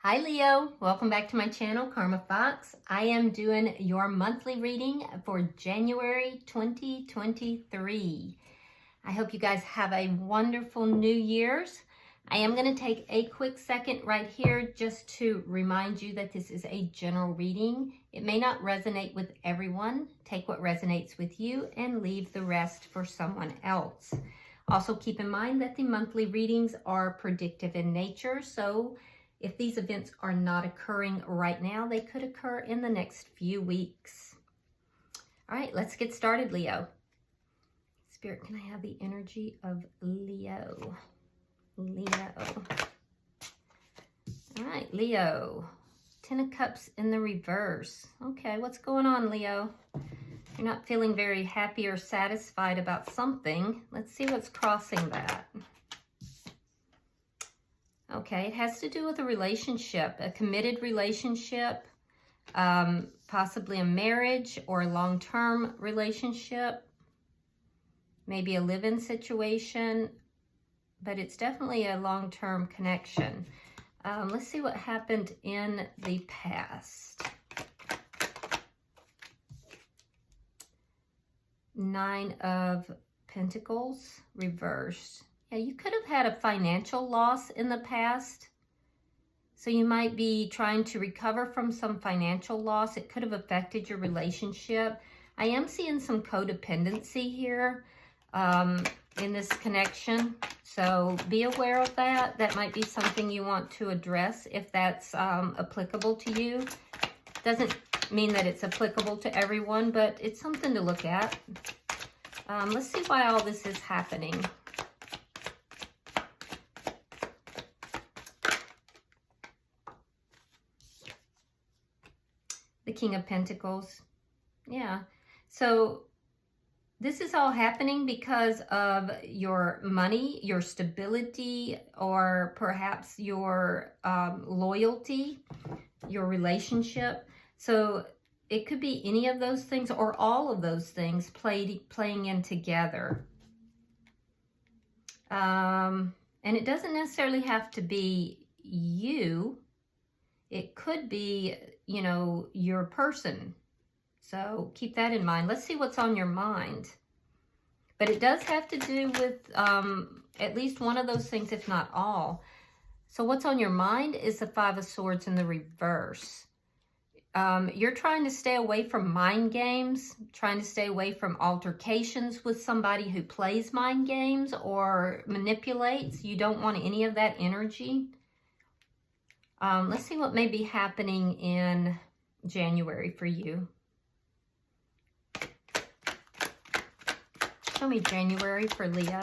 Hi Leo, welcome back to my channel, Karma Fox. I am doing your monthly reading for January 2023. I hope you guys have a wonderful New Year's. I am going to take a quick second right here just to remind you that this is a general reading. It may not resonate with everyone. Take what resonates with you and leave the rest for someone else. Also keep in mind that the monthly readings are predictive in nature, so if these events are not occurring right now, they could occur in the next few weeks. All right, let's get started, Leo. Spirit, can I have the energy of Leo? Leo. All right, Leo. 10 of Cups in the reverse. Okay, what's going on, Leo? You're not feeling very happy or satisfied about something. Let's see what's crossing that. Okay, it has to do with a relationship, a committed relationship, possibly a marriage or a long-term relationship, maybe a live-in situation, but it's definitely a long-term connection. Let's see what happened in the past. 9 of Pentacles, reversed. Yeah, you could have had a financial loss in the past. So you might be trying to recover from some financial loss. It could have affected your relationship. I am seeing some codependency here in this connection. So be aware of that. That might be something you want to address if that's applicable to you. Doesn't mean that it's applicable to everyone, but it's something to look at. Let's see why all this is happening. The King of Pentacles. Yeah. So this is all happening because of your money, your stability, or perhaps your loyalty, your relationship. So it could be any of those things or all of those things playing in together. And it doesn't necessarily have to be you. It could be, you know, your person. So keep that in mind. Let's see what's on your mind. But it does have to do with at least one of those things, if not all. So what's on your mind is the 5 of Swords in the reverse. You're trying to stay away from mind games, trying to stay away from altercations with somebody who plays mind games or manipulates. You don't want any of that energy. Let's see what may be happening in January for you. Show me January for Leo.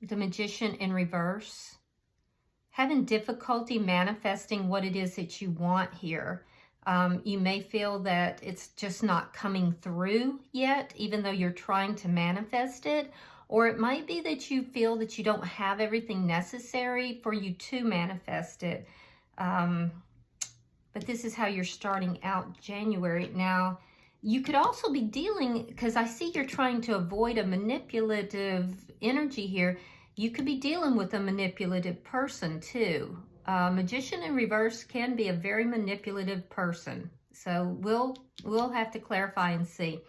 The Magician in reverse. Having difficulty manifesting what it is that you want here. You may feel that it's just not coming through yet, even though you're trying to manifest it. Or it might be that you feel that you don't have everything necessary for you to manifest it. But this is how you're starting out January. Now, you could also be dealing, because I see you're trying to avoid a manipulative energy here. You could be dealing with a manipulative person too. Magician in reverse can be a very manipulative person. So we'll have to clarify and see.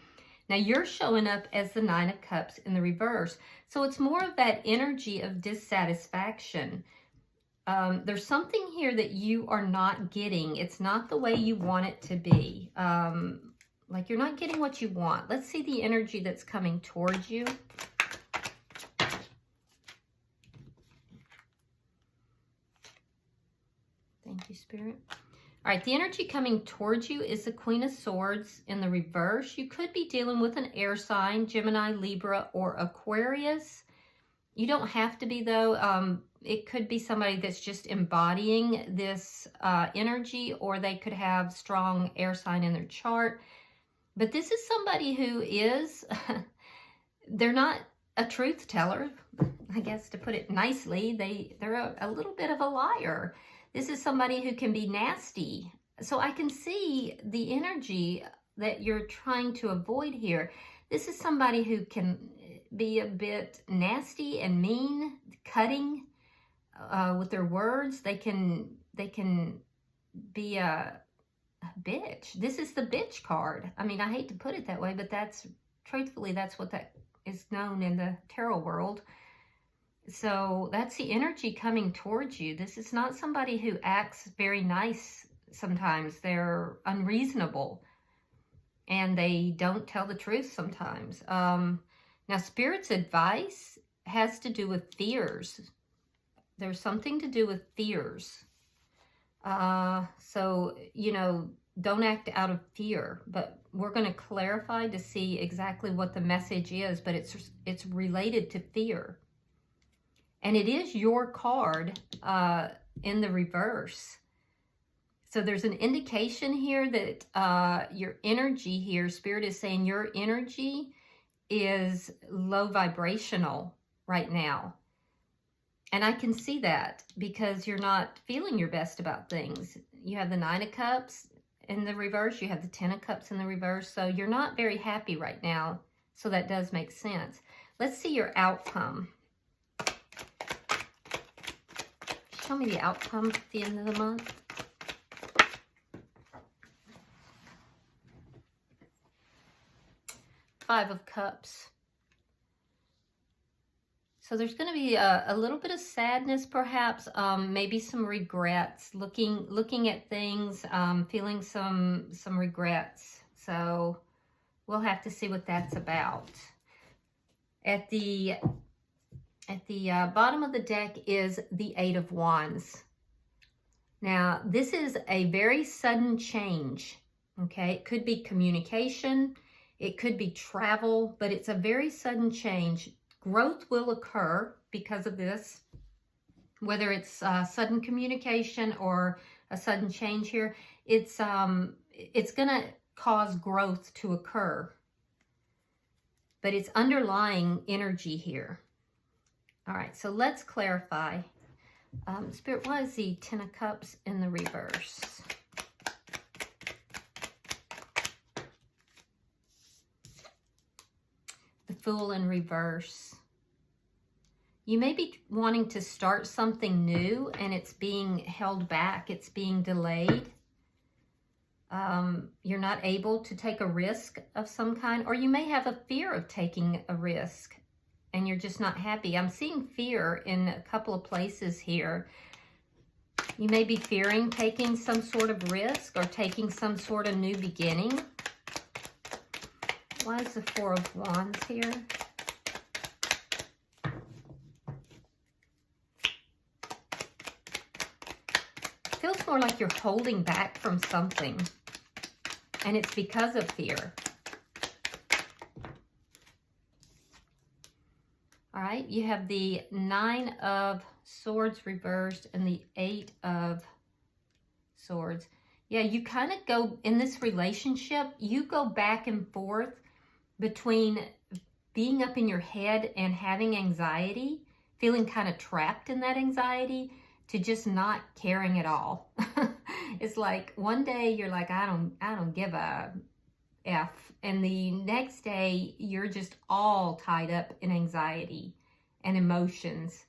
Now, you're showing up as the 9 of Cups in the reverse. So it's more of that energy of dissatisfaction. There's something here that you are not getting. It's not the way you want it to be. Like you're not getting what you want. Let's see the energy that's coming towards you. Thank you, Spirit. All right, the energy coming towards you is the Queen of Swords in the reverse. You could be dealing with an air sign, Gemini, Libra, or Aquarius. You don't have to be, though. It could be somebody that's just embodying this energy, or they could have strong air sign in their chart. But this is somebody who is, they're not a truth teller, I guess, to put it nicely. They're a little bit of a liar. This is somebody who can be nasty. So I can see the energy that you're trying to avoid here. This is somebody who can be a bit nasty and mean, cutting with their words. They can be a bitch. This is the bitch card. I mean, I hate to put it that way, but that's, truthfully, that's what that is known in the tarot world. So that's the energy coming towards you. This is not somebody who acts very nice sometimes. They're unreasonable and they don't tell the truth sometimes. Now, Spirit's advice has to do with fears. There's something to do with fears. So, you know, don't act out of fear, but we're going to clarify to see exactly what the message is, but it's related to fear. And it is your card in the reverse. So there's an indication here that your energy here, Spirit is saying your energy is low vibrational right now. And I can see that because you're not feeling your best about things. You have the 9 of Cups in the reverse. You have the 10 of Cups in the reverse. So you're not very happy right now. So that does make sense. Let's see your outcome. Show me the outcome at the end of the month. Five of Cups. So there's going to be a little bit of sadness, perhaps, maybe some regrets, looking at things, feeling some regrets. So we'll have to see what that's about. At the bottom of the deck is the 8 of Wands. Now, this is a very sudden change, okay? It could be communication, it could be travel, but it's a very sudden change. Growth will occur because of this, whether it's sudden communication or a sudden change here. It's going to cause growth to occur, but it's underlying energy here. All right, so let's clarify. Spirit, why is the 10 of Cups in the reverse? The Fool in reverse. You may be wanting to start something new and it's being held back. It's being delayed. You're not able to take a risk of some kind, or you may have a fear of taking a risk and you're just not happy. I'm seeing fear in a couple of places here. You may be fearing taking some sort of risk or taking some sort of new beginning. Why is the 4 of Wands here? Feels more like you're holding back from something, and it's because of fear. All right, you have the 9 of Swords reversed and the 8 of Swords. Yeah, you kind of go, in this relationship, you go back and forth between being up in your head and having anxiety, feeling kind of trapped in that anxiety, to just not caring at all. It's like one day you're like, I don't give a F, and the next day you're just all tied up in anxiety and emotions.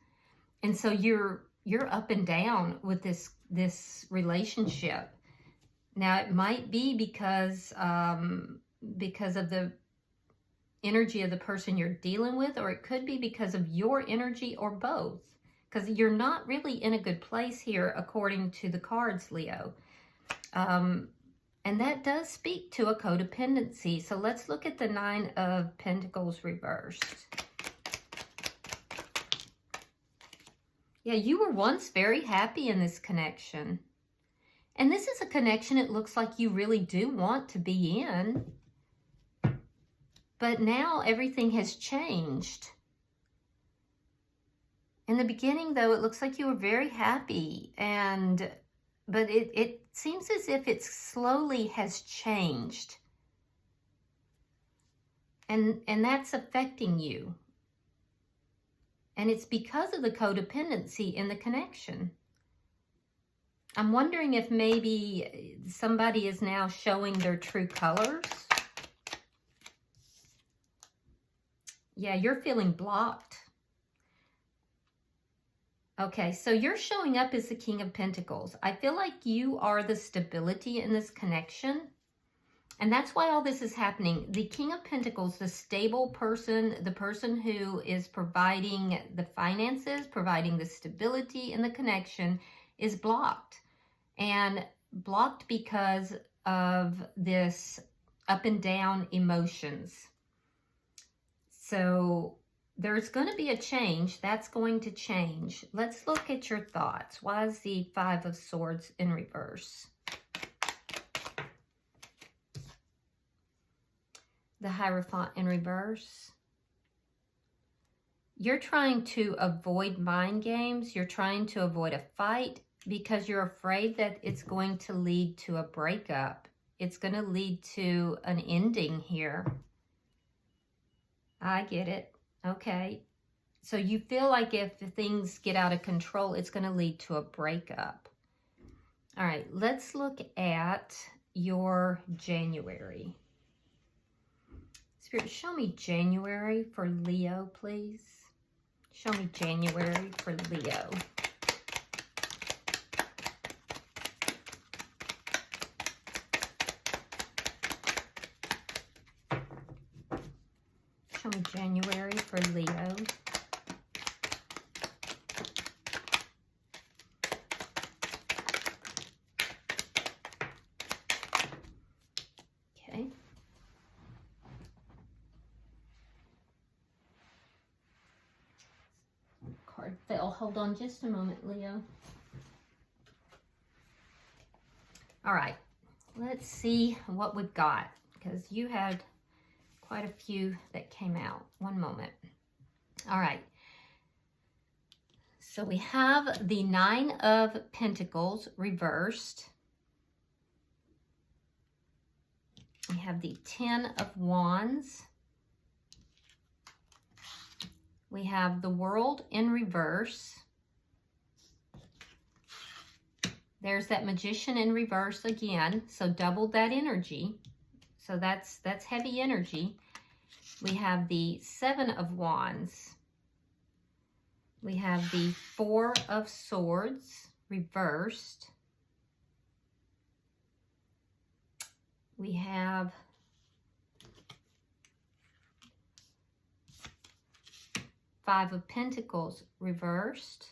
And so you're up and down with this relationship. Now it might be because of the energy of the person you're dealing with, or it could be because of your energy, or both, because you're not really in a good place here according to the cards, Leo. And that does speak to a codependency. So let's look at the 9 of Pentacles reversed. Yeah, you were once very happy in this connection. And this is a connection it looks like you really do want to be in. But now everything has changed. In the beginning, though, it looks like you were very happy. But it seems as if it slowly has changed. And that's affecting you. And it's because of the codependency in the connection. I'm wondering if maybe somebody is now showing their true colors. Yeah, you're feeling blocked. Okay, so you're showing up as the King of Pentacles. I feel like you are the stability in this connection. And that's why all this is happening. The King of Pentacles, the stable person, the person who is providing the finances, providing the stability in the connection, is blocked. And blocked because of this up and down emotions. So there's going to be a change. That's going to change. Let's look at your thoughts. Why is the Five of Swords in reverse? The Hierophant in reverse. You're trying to avoid mind games. You're trying to avoid a fight because you're afraid that it's going to lead to a breakup. It's going to lead to an ending here. I get it. Okay. So you feel like if things get out of control, it's going to lead to a breakup. All right. Let's look at your January. Spirit, show me January for Leo, please. Show me January for Leo. Show me January for Leo. Okay. Card fell. Hold on just a moment, Leo. All right. Let's see what we've got, because you had quite a few that came out. One moment. All right. So we have the Nine of Pentacles reversed. We have the Ten of Wands. We have the World in reverse. There's that Magician in reverse again, so double that energy. So that's heavy energy. We have the Seven of Wands. We have the Four of Swords reversed. We have Five of Pentacles reversed.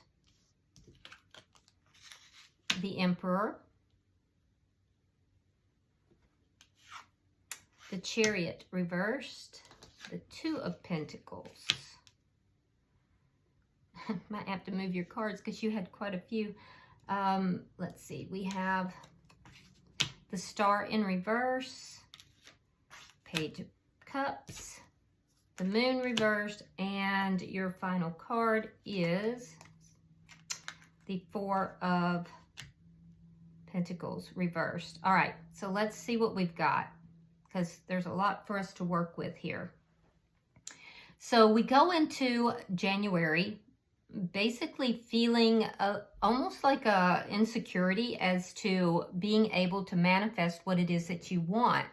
The Emperor. The Chariot reversed. The Two of Pentacles. Might have to move your cards because you had quite a few. Let's see. We have the Star in reverse. Page of Cups. The Moon reversed. And your final card is the Four of Pentacles reversed. All right. So let's see what we've got, because there's a lot for us to work with here. So we go into January basically feeling almost like a insecurity as to being able to manifest what it is that you want.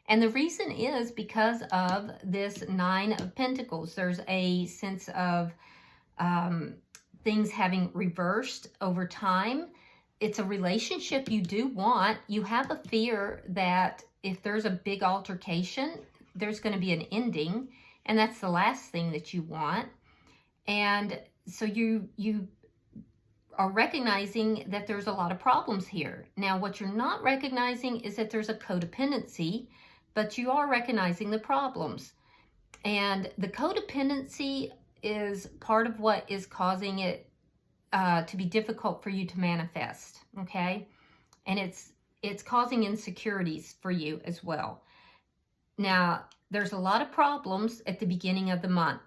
And the reason is because of this Nine of Pentacles. There's a sense of things having reversed over time. It's a relationship you do want. You have a fear that if there's a big altercation, there's going to be an ending. And that's the last thing that you want. And so you are recognizing that there's a lot of problems here. Now, what you're not recognizing is that there's a codependency, but you are recognizing the problems. And the codependency is part of what is causing it to be difficult for you to manifest, okay? And it's causing insecurities for you as well. Now, there's a lot of problems at the beginning of the month.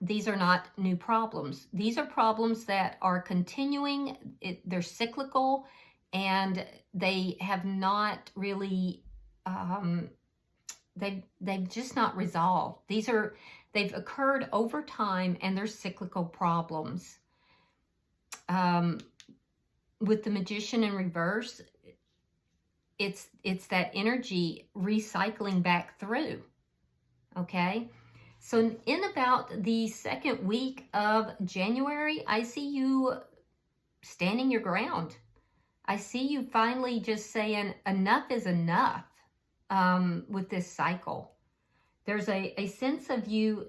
These are not new problems. These are problems that are continuing. They're cyclical, and they have not really, they've just not resolved. They've occurred over time, and they're cyclical problems. With the Magician in reverse, it's that energy recycling back through, okay? So in about the second week of January, I see you standing your ground. I see you finally just saying enough is enough with this cycle. There's a sense of you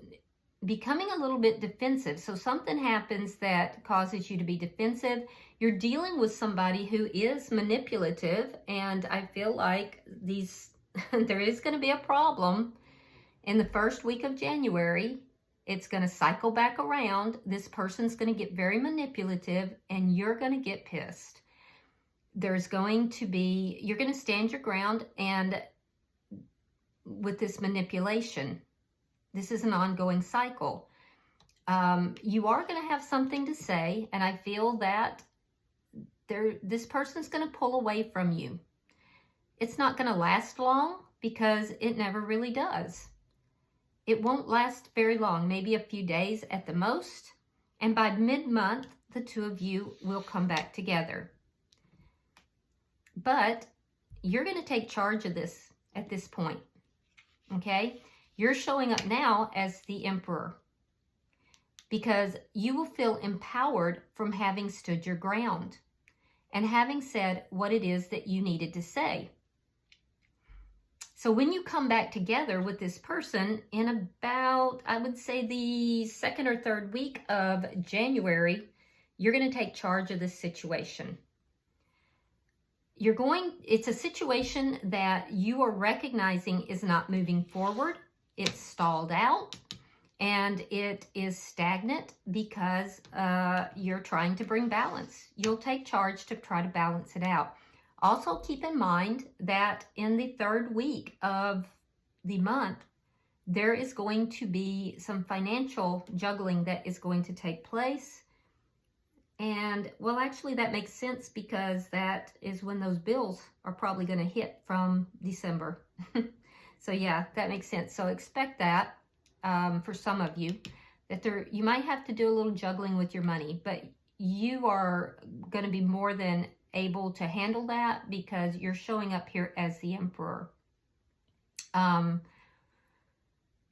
becoming a little bit defensive. So something happens that causes you to be defensive. You're dealing with somebody who is manipulative, and I feel like there is going to be a problem in the first week of January. It's going to cycle back around. This person's going to get very manipulative, and you're going to get pissed. You're going to stand your ground, and with this manipulation, this is an ongoing cycle. You are going to have something to say, and I feel that this person's going to pull away from you. It's not going to last long because it never really does. It won't last very long, maybe a few days at the most, and by mid-month, the two of you will come back together. But you're going to take charge of this at this point, okay? You're showing up now as the Emperor because you will feel empowered from having stood your ground and having said what it is that you needed to say. So when you come back together with this person in about, I would say, the second or third week of January, you're going to take charge of this situation. It's a situation that you are recognizing is not moving forward. It's stalled out and it is stagnant because you're trying to bring balance. You'll take charge to try to balance it out. Also keep in mind that in the third week of the month, there is going to be some financial juggling that is going to take place. And, well, actually that makes sense because that is when those bills are probably going to hit from December. So yeah, that makes sense. So expect that for some of you, that you might have to do a little juggling with your money, but you are going to be more than able to handle that because you're showing up here as the Emperor.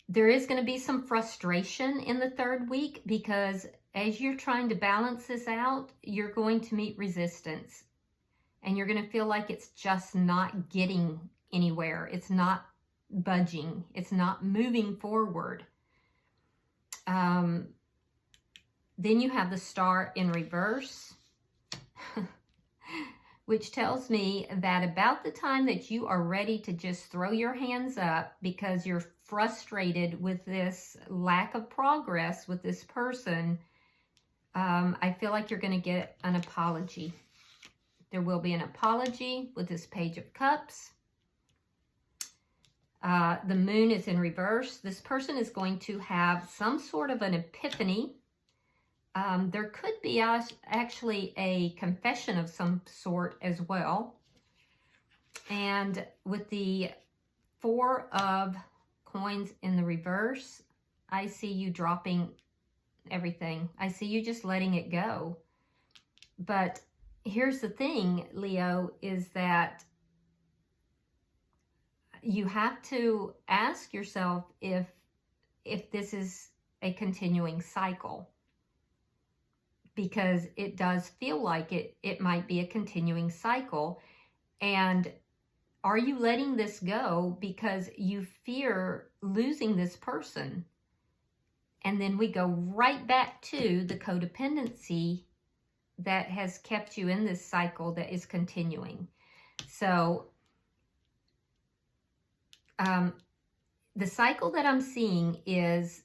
There is going to be some frustration in the third week because as you're trying to balance this out, you're going to meet resistance and you're going to feel like it's just not getting anywhere. It's not budging. It's not moving forward. Then you have the Star in reverse, which tells me that about the time that you are ready to just throw your hands up because you're frustrated with this lack of progress with this person, I feel like you're going to get an apology. There will be an apology with this Page of Cups. The Moon is in reverse. This person is going to have some sort of an epiphany. There could be actually a confession of some sort as well. And with the Four of Coins in the reverse, I see you dropping everything. I see you just letting it go. But here's the thing, Leo, is that you have to ask yourself if this is a continuing cycle, because it does feel like it might be a continuing cycle. And are you letting this go because you fear losing this person? And then we go right back to the codependency that has kept you in this cycle that is continuing. So the cycle that I'm seeing is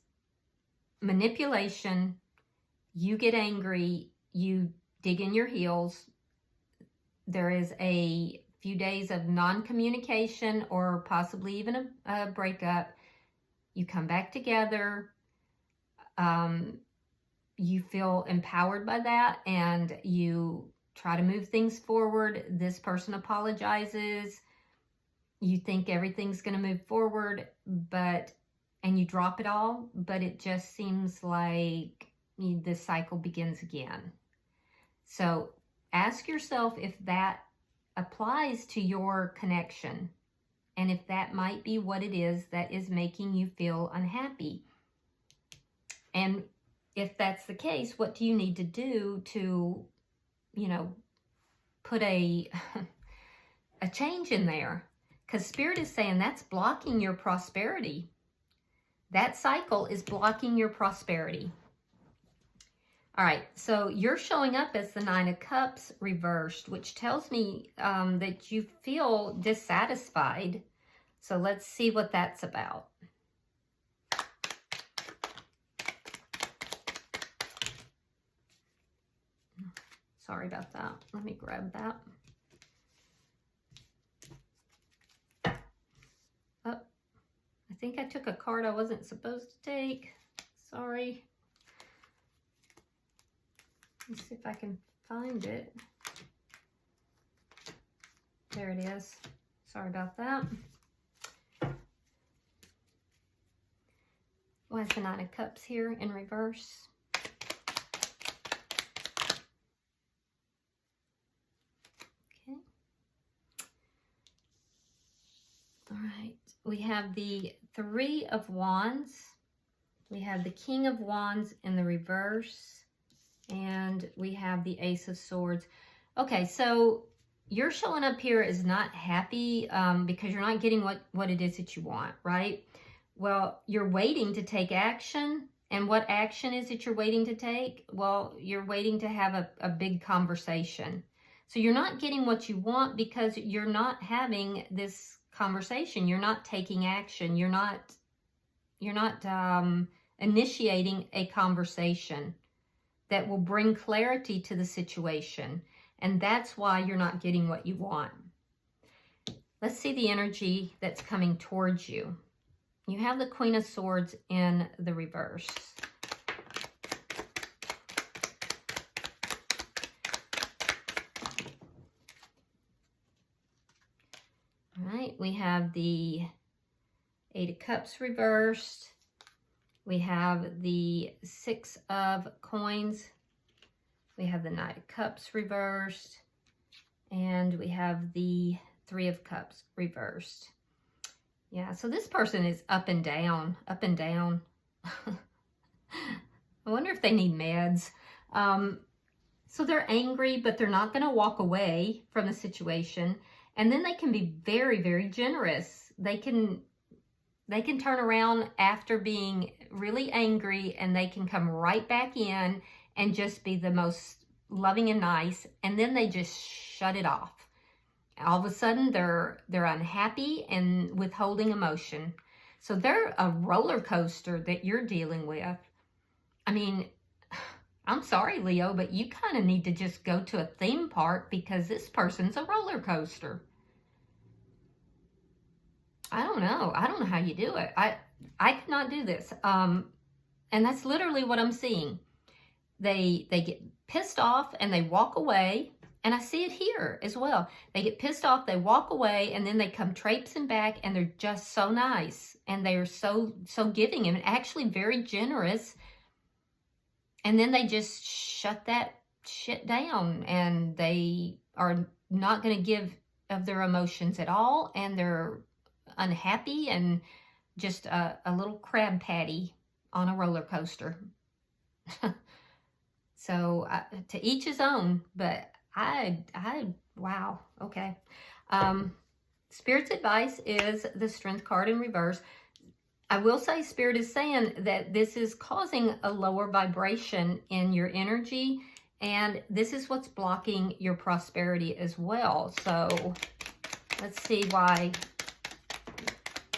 manipulation. You get angry, you dig in your heels. There is a few days of non-communication or possibly even a breakup. You come back together. You feel empowered by that and you try to move things forward. This person apologizes. You think everything's going to move forward, and you drop it all, but it just seems like the cycle begins again. So ask yourself if that applies to your connection and if that might be what it is that is making you feel unhappy. And if that's the case, what do you need to do to, you know, put a change in there? Because Spirit is saying that's blocking your prosperity. That cycle is blocking your prosperity. All right, so you're showing up as the Nine of Cups reversed, which tells me that you feel dissatisfied. So let's see what that's about. Sorry about that. Let me grab that. Oh, I think I took a card I wasn't supposed to take. Sorry. Let's see if I can find it. There it is. Sorry about that. Why is the Nine of Cups here in reverse? Okay. All right. We have the Three of Wands. We have the King of Wands in the reverse. And we have the Ace of Swords. Okay, so you're showing up here as not happy because you're not getting what it is that you want, right? Well, you're waiting to take action. And what action is it you're waiting to take? Well, you're waiting to have a big conversation. So you're not getting what you want because you're not having this conversation. You're not taking action. You're not initiating a conversation that will bring clarity to the situation. And that's why you're not getting what you want. Let's see the energy that's coming towards you. You have the Queen of Swords in the reverse. All right, we have the Eight of Cups reversed. We have the Six of Coins. We have the Knight of Cups reversed. And we have the Three of Cups reversed. Yeah, so this person is up and down, up and down. I wonder if they need meds. So they're angry, but they're not going to walk away from the situation. And then they can be very, very generous. They can turn around after being really angry and they can come right back in and just be the most loving and nice. And then they just shut it off. All of a sudden, they're unhappy and withholding emotion. So they're a roller coaster that you're dealing with. I mean, I'm sorry, Leo, but you kind of need to just go to a theme park because this person's a roller coaster. I don't know. I don't know how you do it. I could not do this. And that's literally what I'm seeing. They get pissed off and they walk away. And I see it here as well. They get pissed off, they walk away, and then they come traipsing back, and they're just so nice. And they're so giving and actually very generous. And then they just shut that shit down. And they are not going to give of their emotions at all. And they're unhappy and just a little crab patty on a roller coaster. So to each his own, but wow, okay. Spirit's advice is the Strength card in reverse. I will say Spirit is saying that this is causing a lower vibration in your energy, and this is what's blocking your prosperity as well. So let's see why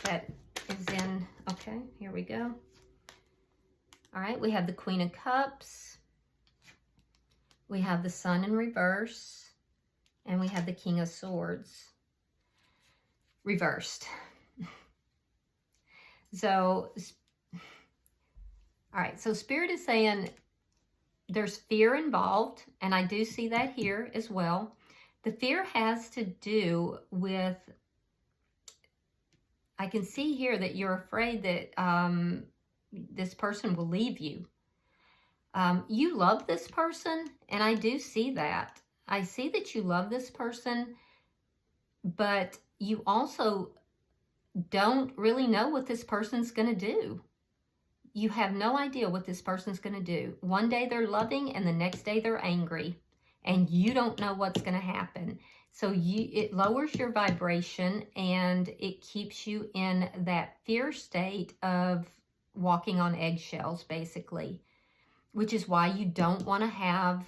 that is in. Okay, here we go. All right, we have the Queen of Cups. We have the Sun in reverse, and we have the King of Swords reversed. So, all right, so Spirit is saying there's fear involved, and I do see that here as well. The fear has to do with, I can see here that you're afraid that this person will leave you. You love this person, and I do see that. I see that you love this person, but you also don't really know what this person's going to do. you have no idea what this person's going to do. One day they're loving and the next day they're angry, and you don't know what's going to happen. So it lowers your vibration, and it keeps you in that fear state of walking on eggshells, basically, which is why you don't want to have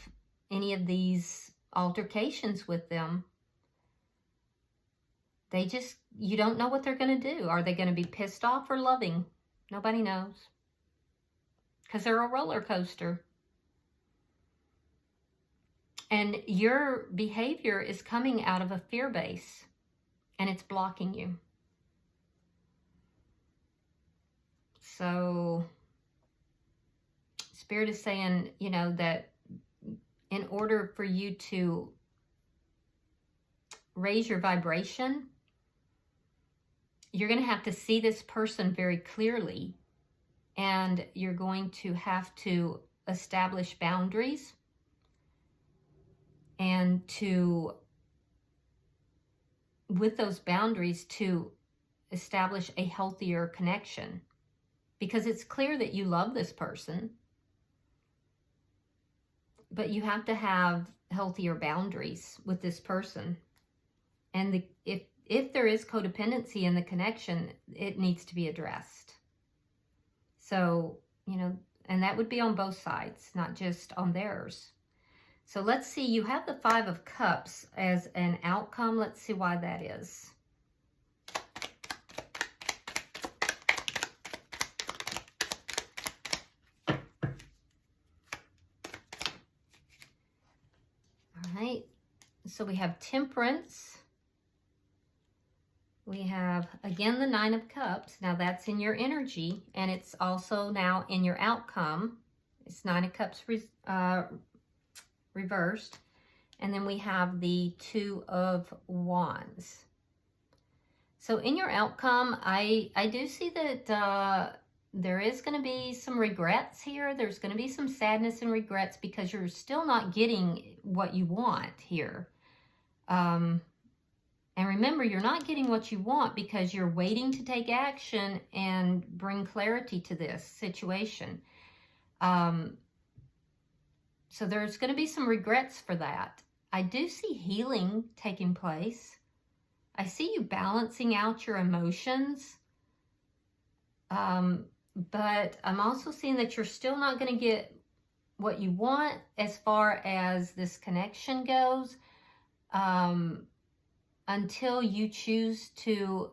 any of these altercations with them. You don't know what they're going to do. Are they going to be pissed off or loving? Nobody knows. Because they're a roller coaster. And your behavior is coming out of a fear base, and it's blocking you. So Spirit is saying, you know, that in order for you to raise your vibration, you're going to have to see this person very clearly, and you're going to have to establish boundaries, and with those boundaries, to establish a healthier connection, because it's clear that you love this person, but you have to have healthier boundaries with this person. And if there is codependency in the connection, it needs to be addressed. So, you know, and that would be on both sides, not just on theirs. So let's see, you have the 5 of Cups as an outcome. Let's see why that is. All right, so we have Temperance. We have, again, the 9 of Cups. Now that's in your energy, and it's also now in your outcome. It's 9 of Cups reversed. And then we have the 2 of Wands. So in your outcome, I do see that there is going to be some regrets here. There's going to be some sadness and regrets because you're still not getting what you want here. And remember, you're not getting what you want because you're waiting to take action and bring clarity to this situation. So there's going to be some regrets for that. I do see healing taking place. I see you balancing out your emotions. But I'm also seeing that you're still not going to get what you want as far as this connection goes, until you choose to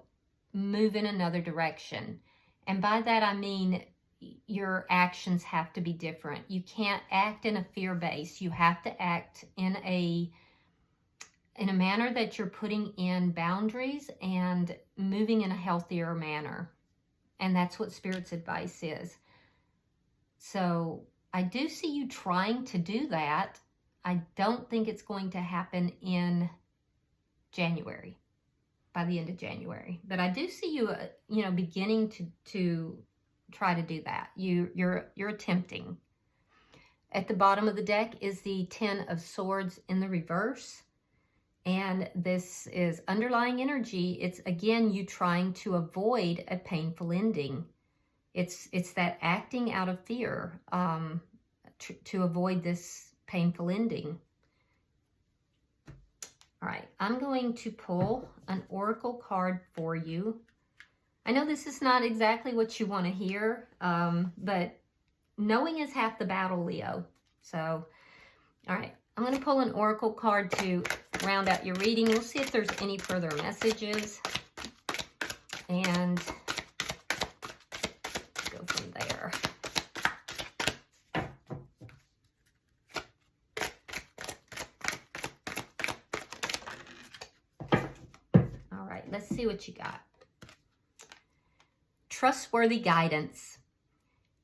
move in another direction. And by that, I mean your actions have to be different. You can't act in a fear base. You have to act in a manner that you're putting in boundaries and moving in a healthier manner. And that's what Spirit's advice is. So I do see you trying to do that. I don't think it's going to happen in January, by the end of January. But I do see you, beginning to try to do that. You're attempting. At the bottom of the deck is the 10 of Swords in the reverse. And this is underlying energy. It's, again, you trying to avoid a painful ending. It's that acting out of fear to avoid this painful ending. All right, I'm going to pull an oracle card for you. I know this is not exactly what you want to hear, but knowing is half the battle, Leo. So, all right, I'm going to pull an oracle card to round out your reading. We'll see if there's any further messages, and go from there. All right, let's see what you got. Trustworthy guidance.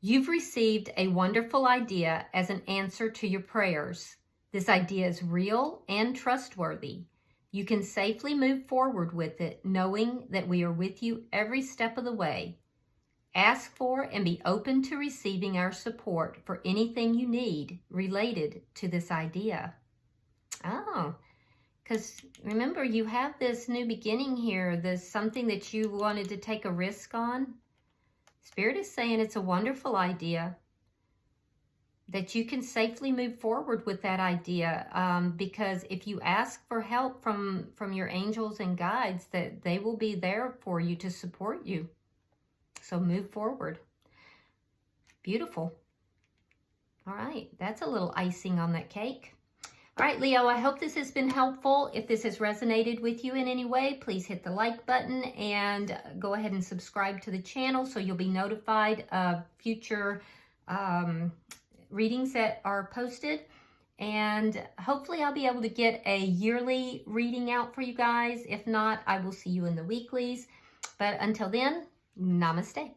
You've received a wonderful idea as an answer to your prayers. This idea is real and trustworthy. You can safely move forward with it, knowing that we are with you every step of the way. Ask for and be open to receiving our support for anything you need related to this idea. Oh, because remember, you have this new beginning here, this something that you wanted to take a risk on. Spirit is saying it's a wonderful idea, that you can safely move forward with that idea, because if you ask for help from your angels and guides, that they will be there for you to support you. So move forward. Beautiful. All right, that's a little icing on that cake. All right, Leo, I hope this has been helpful. If this has resonated with you in any way, please hit the like button and go ahead and subscribe to the channel so you'll be notified of future readings that are posted. And hopefully I'll be able to get a yearly reading out for you guys. If not, I will see you in the weeklies. But until then, namaste.